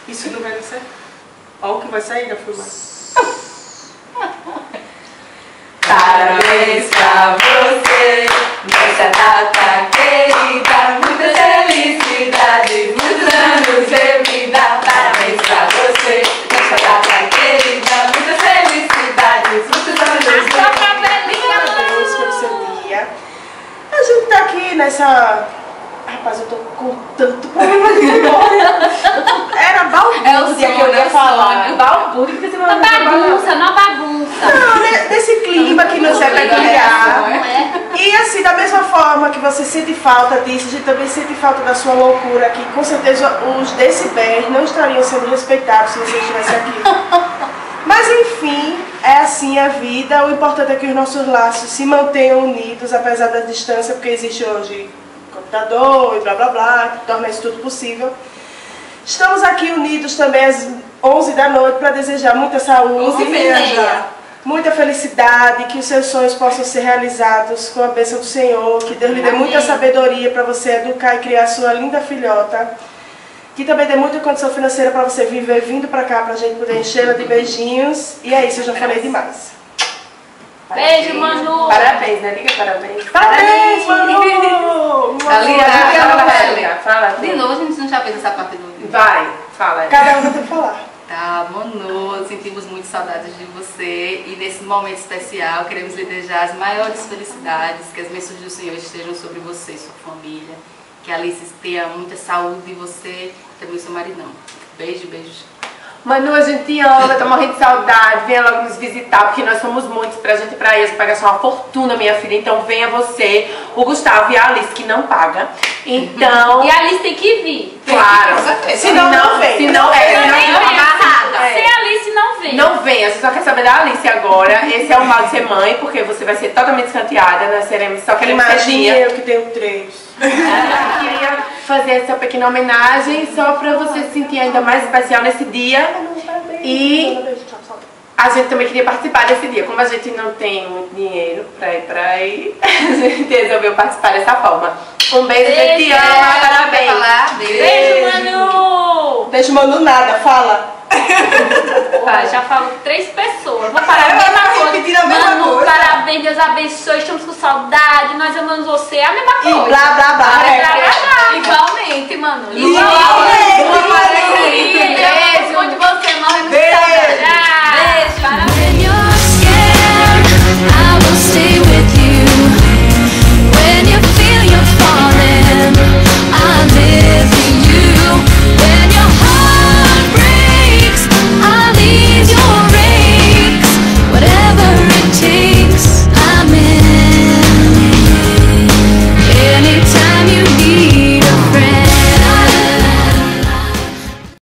Isso não vai dar certo. Olha o que vai sair da fumaça. Parabéns pra você, nessa data querida, muitas felicidades, muitos anos de vida. Parabéns pra você, nessa data querida, muitas felicidades, muitos anos de vida. Parabéns pelo seu dia. A gente tá aqui nessa... Rapaz, eu tô com tanto problema de memória. Era balbúrdia que eu ia falar. Balbúrdia que você vai Uma bagunça. Não, nesse clima que nos é peculiar. E assim, da mesma forma que você sente falta disso, a gente também sente falta da sua loucura aqui. Com certeza os decibéis não estariam sendo respeitados se você estivesse aqui. Mas enfim, é assim a vida. O importante é que os nossos laços se mantenham unidos, apesar da distância, porque existe hoje computador e blá blá blá, que torna isso tudo possível. Estamos aqui unidos também às 11 da noite para desejar muita saúde, muita felicidade, que os seus sonhos possam ser realizados com a bênção do Senhor, que Deus lhe dê muita sabedoria para você educar e criar sua linda filhota, que também dê muita condição financeira para você viver vindo para cá, para a gente poder enchê-la de beijinhos. E é isso, eu já falei demais. Beijo, Manu! Parabéns, né? Diga parabéns. Parabéns, Manu! Fala. De novo, a gente não já fez essa parte do vídeo. Vai, fala. Cada um vai ter que falar. Tá, Manu, sentimos muito saudades de você e nesse momento especial queremos lhe desejar as maiores felicidades, que as bênçãos do Senhor estejam sobre você e sua família, que a Alice tenha muita saúde e você também seu maridão. Beijo, beijos. Manu, a gente te ama, tá morrendo de saudade, venha logo nos visitar, porque nós somos muitos pra gente ir pra eles, pagar só uma fortuna, minha filha, então venha você, o Gustavo e a Alice, que não paga, então... E a Alice tem que vir. Claro, Senão não vem. Se não amarrada. Se a Alice não vem. Não venha, você só quer saber da Alice agora, esse é o mal de ser mãe, porque você vai ser totalmente escanteada, nós seremos só queremos ser Imagina tia. eu que tenho 3. Eu queria fazer essa pequena homenagem só pra você se sentir ainda mais especial nesse dia. E a gente também queria participar desse dia. Como a gente não tem muito dinheiro pra ir pra aí, a gente resolveu participar dessa forma. Um beijo, a gente te ama, parabéns. Beijo, Manu! Beijo, Manu, nada, fala. Vai, já falo 3 pessoas. Vou falar a mesma coisa. Manu, parabéns, Deus abençoe. Estamos com saudade, nós amamos você. É a mesma coisa. E blá blá blá. Igualmente, Manu. Igualmente.